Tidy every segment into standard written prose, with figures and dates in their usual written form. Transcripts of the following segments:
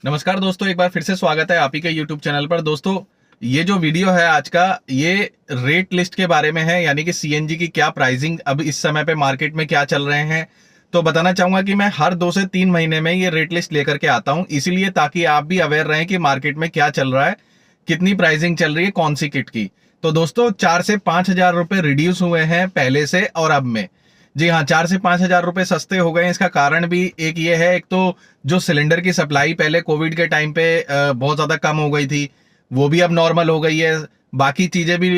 नमस्कार दोस्तों, एक बार फिर से स्वागत है आप ही के YouTube चैनल पर। दोस्तों, ये जो वीडियो है आज का, ये रेट लिस्ट के बारे में है, यानी कि सीएनजी की क्या प्राइसिंग अब इस समय पे मार्केट में क्या चल रहे हैं। तो बताना चाहूंगा कि मैं हर 2 से 3 महीने में ये रेट लिस्ट लेकर के आता हूं, इसीलिए ताकि आप भी अवेयर रहें कि मार्केट में क्या चल रहा है, कितनी प्राइसिंग चल रही है कौन सी किट की। तो दोस्तों, 4 से 5 हजार रुपए रिड्यूस हुए हैं पहले से और अब में। जी हाँ, 4 से 5 हजार रुपए सस्ते हो गए हैं। इसका कारण भी एक ये है, एक तो जो सिलेंडर की सप्लाई पहले कोविड के टाइम पे बहुत ज्यादा कम हो गई थी, वो भी अब नॉर्मल हो गई है। बाकी चीजें भी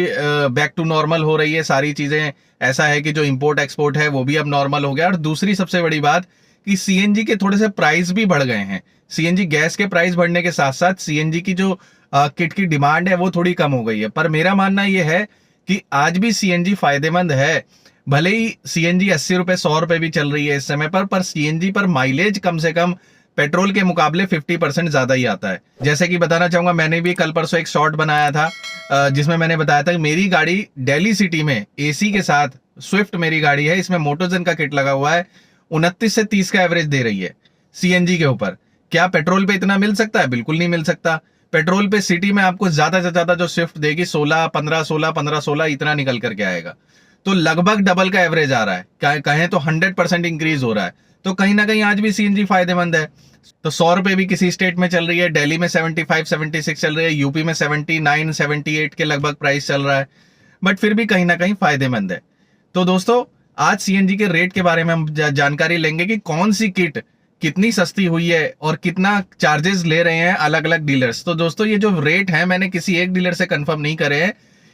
बैक टू नॉर्मल हो रही है, सारी चीजें। ऐसा है कि जो इंपोर्ट एक्सपोर्ट है वो भी अब नॉर्मल हो गया। और दूसरी सबसे बड़ी बात कि सीएनजी के थोड़े से प्राइस भी बढ़ गए हैं। सीएनजी गैस के प्राइस बढ़ने के साथ साथ सीएनजी की जो किट की डिमांड है वो थोड़ी कम हो गई है। पर मेरा मानना यह है कि आज भी सीएनजी फायदेमंद है। भले ही सीएनजी 80 रुपए 100 रुपए भी चल रही है इस समय पर सीएनजी पर माइलेज कम से कम पेट्रोल के मुकाबले 50% ज्यादा ही आता है। जैसे कि बताना चाहूंगा, मैंने भी कल परसों एक शॉर्ट बनाया था जिसमें मैंने बताया था कि मेरी गाड़ी दिल्ली सिटी में एसी के साथ, स्विफ्ट मेरी गाड़ी है, इसमें मोटोजन का किट लगा हुआ है, 29 से 30 का एवरेज दे रही है सीएनजी के ऊपर। क्या पेट्रोल पे इतना मिल सकता है? बिल्कुल नहीं मिल सकता। पेट्रोल पे सिटी में आपको ज्यादा से ज्यादा जो स्विफ्ट देगी 16-15, 16-15-16 इतना निकल करके आएगा। तो लगभग डबल का एवरेज आ रहा है, कहें तो 100% इंक्रीज हो रहा है। तो कहीं ना कहीं आज भी सीएनजी फायदेमंद है। तो 100 रुपए भी किसी स्टेट में चल रही है, दिल्ली में 75-76 चल रही है, यूपी में 79-78 के लगभग प्राइस चल रहा है, बट फिर भी कहीं ना कहीं फायदेमंद है। तो दोस्तों, आज सीएनजी के रेट के बारे में हम जानकारी लेंगे कि कौन सी किट कितनी सस्ती हुई है और कितना चार्जेस ले रहे हैं अलग अलग डीलर्स। तो दोस्तों, ये जो रेट है मैंने किसी एक डीलर से कंफर्म नहीं करे हैं,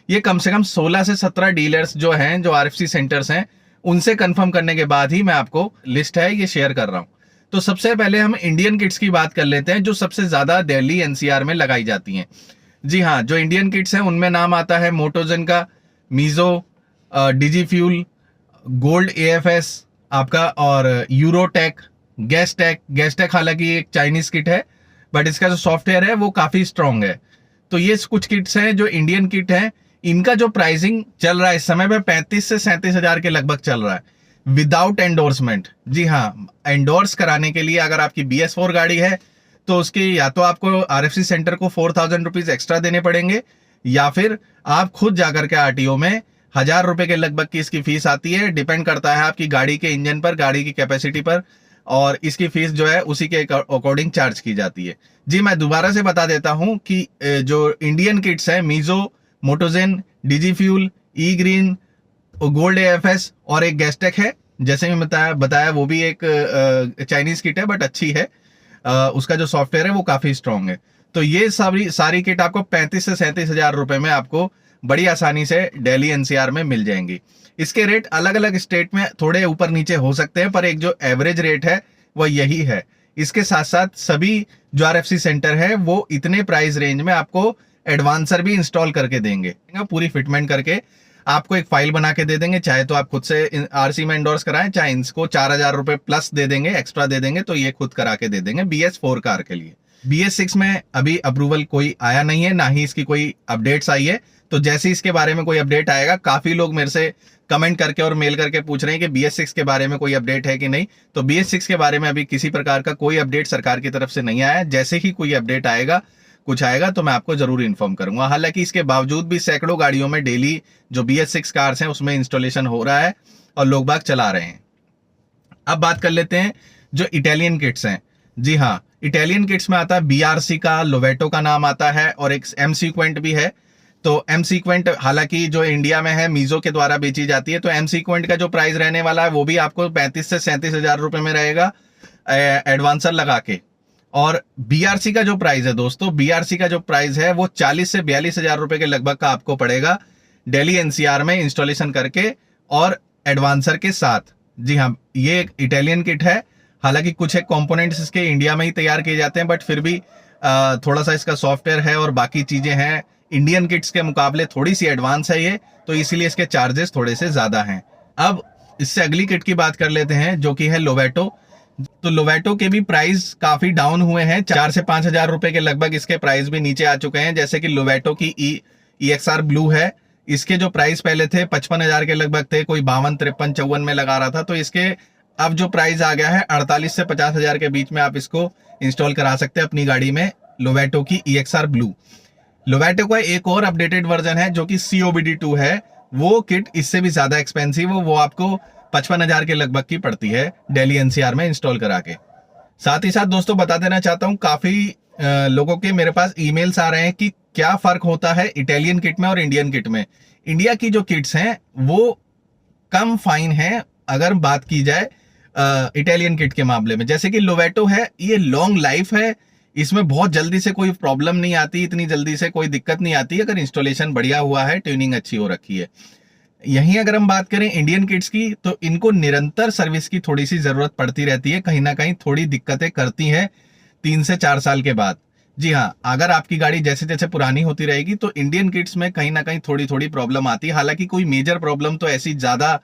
ये कम से कम 16 से 17 डीलर्स जो हैं, जो आरएफसी सेंटर्स हैं, उनसे कंफर्म करने के बाद ही मैं आपको लिस्ट है ये शेयर कर रहा हूं। तो सबसे पहले हम इंडियन किट्स की बात कर लेते हैं, जो सबसे ज्यादा दिल्ली एनसीआर में लगाई जाती हैं। जी हाँ, जो इंडियन किट्स हैं उनमें नाम आता है मोटोजन का, मीजो, डिजी फ्यूल, गोल्ड एएफएस आपका, और यूरोटेक, गैसटेक हालांकि एक चाइनीज किट है, बट इसका जो सॉफ्टवेयर है वो काफी स्ट्रांग है। तो ये कुछ किट्स हैं जो इंडियन किट है। इनका जो प्राइसिंग चल रहा है इस समय पे 35 से 37 हजार के लगभग चल रहा है, विदाउट एंडोर्समेंट। जी हाँ, एंडोर्स कराने के लिए अगर आपकी BS4 गाड़ी है तो उसकी या तो आपको आरएफसी सेंटर को 4000 रुपीज एक्स्ट्रा देने पड़ेंगे, या फिर आप खुद जाकर के आरटीओ में 1000 रुपए के लगभग की इसकी फीस आती है। डिपेंड करता है आपकी गाड़ी के इंजन पर, गाड़ी की कैपेसिटी पर, और इसकी फीस जो है उसी के अकॉर्डिंग चार्ज की जाती है। जी, मैं दोबारा से बता देता हूं कि जो इंडियन किट्स है, मीजो, मोटोजेन, डिजी फ्यूल, ई ग्रीन, गोल्ड एएफएस और एक गैसटेक है, जैसे मैं बताया वो भी एक चाइनीज किट है बट अच्छी है। उसका जो सॉफ्टवेयर है वो काफी स्ट्रांग है। तो ये सारी किट आपको 35 से 37 हजार रुपए में आपको बड़ी आसानी से दिल्ली एनसीआर में मिल जाएंगी। इसके रेट अलग अलग स्टेट में थोड़े ऊपर नीचे हो सकते हैं, पर एक जो एवरेज रेट है वो यही है। इसके साथ साथ सभी जो आरएफसी सेंटर है वो इतने प्राइस रेंज में आपको एडवांसर भी इंस्टॉल करके देंगे, पूरी फिटमेंट करके आपको एक फाइल बना के दे देंगे। चाहे तो आप खुद से आरसी में एंडोर्स कराएं, चाहे इनको 4000 रुपए प्लस दे देंगे, एक्स्ट्रा दे देंगे, तो ये खुद करा के दे देंगे BS4 कार के लिए। BS6 में अभी अप्रूवल कोई आया नहीं है, ना ही इसकी कोई अपडेट्स आई है। तो जैसे इसके बारे में कोई अपडेट आएगा, काफी लोग मेरे से कमेंट करके और मेल करके पूछ रहे हैं कि BS6 के बारे में कोई अपडेट है कि नहीं। तो BS6 के बारे में अभी किसी प्रकार का कोई अपडेट सरकार की तरफ से नहीं आया है। जैसे ही कोई अपडेट आएगा, कुछ आएगा, तो मैं आपको जरूर इन्फॉर्म करूंगा। हालांकि इसके बावजूद भी सैकड़ों गाड़ियों में डेली जो BS6 कार्स हैं उसमें इंस्टॉलेशन हो रहा है और लोग बाग चला रहे हैं। अब बात कर लेते हैं जो इटालियन किट्स हैं। जी हाँ, इटालियन किट्स में आता है BRC का, लोवेटो का नाम आता है, और एक एम सीक्वेंट भी है। तो एम सीक्वेंट हालांकि जो इंडिया में है मीजो के द्वारा बेची जाती है। तो एम सीक्वेंट का जो प्राइस रहने वाला है वो भी आपको 35 से 37 हजार रुपए में रहेगा एडवांसर लगा के। और BRC का जो प्राइस है दोस्तों, BRC का जो प्राइस है वो 40 से 42 हजार रुपए के लगभग का आपको पड़ेगा दिल्ली एनसीआर में इंस्टॉलेशन करके और एडवांसर के साथ। जी हाँ, ये एक इटालियन किट है। हालांकि कुछ एक कंपोनेंट्स इसके इंडिया में ही तैयार किए जाते हैं, बट फिर भी थोड़ा सा इसका सॉफ्टवेयर है और बाकी चीजें हैं इंडियन किट्स के मुकाबले थोड़ी सी एडवांस है ये, तो इसीलिए इसके चार्जेस थोड़े से ज्यादा हैं। अब इससे अगली किट की बात कर लेते हैं, जो कि है लोवेटो। तो लोवेटो के भी प्राइस काफी डाउन हुए हैं, 4 से 5 हजार रुपए के लगभग इसके प्राइस भी नीचे आ चुके हैं। जैसे कि लोवेटो की EXR ब्लू है, इसके जो प्राइस पहले थे 55 हजार के लगभग थे, कोई 52, 53, 54 में लगा रहा था। तो इसके अब जो प्राइस आ गया है 48 से 50 हजार के बीच में आप इसको इंस्टॉल करा सकते हैं अपनी गाड़ी में, लोवेटो की EXR ब्लू। लोवेटो का एक और अपडेटेड वर्जन है जो कि COBD2 है, वो किट इससे भी ज्यादा एक्सपेंसिव है, वो आपको 55 हजार के लगभग की पड़ती है दिल्ली NCR में इंस्टॉल करा के। साथ ही साथ दोस्तों बता देना चाहता हूँ, काफी लोगों के मेरे पास ईमेल्स आ रहे हैं कि क्या फर्क होता है इटालियन किट में और इंडियन किट में। इंडिया की जो किट्स हैं वो कम फाइन है अगर बात की जाए इटालियन किट के मामले में। जैसे कि लोवेटो है, ये लॉन्ग लाइफ है, इसमें बहुत जल्दी से कोई प्रॉब्लम नहीं आती, इतनी जल्दी से कोई दिक्कत नहीं आती अगर इंस्टॉलेशन बढ़िया हुआ है, ट्यूनिंग अच्छी हो रखी है। यहीं अगर हम बात करें इंडियन किट्स की, तो इनको निरंतर सर्विस की थोड़ी सी जरूरत पड़ती रहती है, कहीं ना कहीं थोड़ी दिक्कतें करती हैं 3 से 4 साल के बाद। जी हाँ, अगर आपकी गाड़ी जैसे जैसे पुरानी होती रहेगी तो इंडियन किट्स में कहीं ना कहीं थोड़ी थोड़ी प्रॉब्लम आती है। हालांकि कोई मेजर प्रॉब्लम तो ऐसी ज्यादा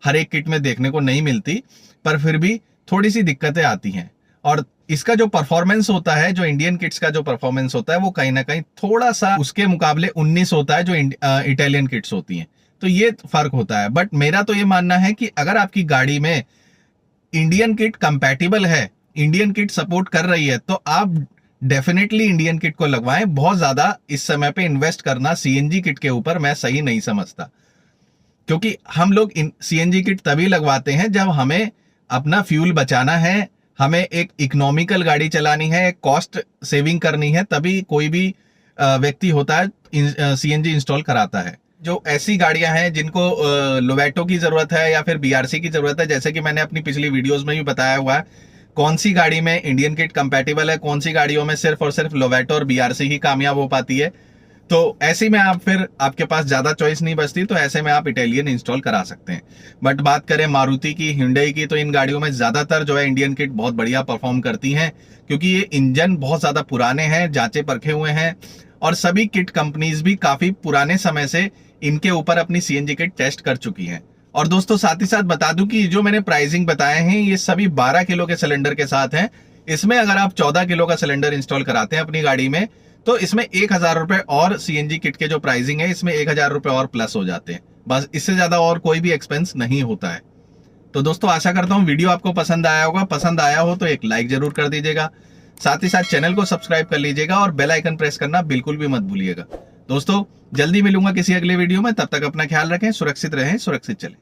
हर एक किट में देखने को नहीं मिलती, पर फिर भी थोड़ी सी दिक्कतें आती हैं। और इसका जो परफॉर्मेंस होता है, जो इंडियन किट्स का जो परफॉर्मेंस होता है, वो कहीं ना कहीं थोड़ा सा उसके मुकाबले 19 होता है जो इटालियन किट्स होती हैं। तो ये फर्क होता है। बट मेरा तो ये मानना है कि अगर आपकी गाड़ी में इंडियन किट कंपैटिबल है, इंडियन किट सपोर्ट कर रही है, तो आप डेफिनेटली इंडियन किट को लगवाएं। बहुत ज्यादा इस समय पे इन्वेस्ट करना CNG किट के ऊपर मैं सही नहीं समझता, क्योंकि हम लोग CNG किट तभी लगवाते हैं जब हमें अपना फ्यूल बचाना है, हमें एक इकोनॉमिकल गाड़ी चलानी है, एक कॉस्ट सेविंग करनी है, तभी कोई भी व्यक्ति होता है CNG इंस्टॉल कराता है। जो ऐसी गाड़ियां हैं जिनको लोवेटो की जरूरत है या फिर BRC की जरूरत है, जैसे कि मैंने अपनी पिछली वीडियोस में भी बताया हुआ है, कौन सी गाड़ी में इंडियन किट कंपैटिबल है, कौन सी गाड़ियों में सिर्फ और सिर्फ लोवेटो और BRC ही कामयाब हो पाती है। तो ऐसे में आप फिर आपके पास ज्यादा चॉइस नहीं बचती, तो ऐसे में आप इटालियन इंस्टॉल करा सकते हैं। बट बात करें मारुति की, hyundai की, तो इन गाड़ियों में ज्यादातर जो है इंडियन किट बहुत बढ़िया परफॉर्म करती हैं, क्योंकि ये इंजन बहुत ज्यादा पुराने हैं, जांचे परखे हुए हैं, और सभी किट कंपनीज भी काफी पुराने समय से इनके ऊपर अपनी CNG किट टेस्ट कर चुकी हैं। और दोस्तों साथ ही साथ बता दूं कि जो मैंने प्राइसिंग बताए हैं ये सभी 12 किलो के सिलेंडर के साथ हैं। इसमें अगर आप 14 किलो का सिलेंडर इंस्टॉल कराते हैं अपनी गाड़ी में, तो इसमें 1000 रुपए और CNG किट के जो प्राइसिंग है इसमें 1000 रुपए और प्लस हो जाते हैं। बस इससे ज्यादा और कोई भी एक्सपेंस नहीं होता है। तो दोस्तों आशा करता हूँ वीडियो आपको पसंद आया होगा। पसंद आया हो तो एक लाइक जरूर कर दीजिएगा, साथ ही साथ चैनल को सब्सक्राइब कर लीजिएगा और बेल आइकन प्रेस करना बिल्कुल भी मत भूलिएगा। दोस्तों जल्दी मिलूंगा किसी अगले वीडियो में, तब तक अपना ख्याल रखें, सुरक्षित रहें, सुरक्षित चलें।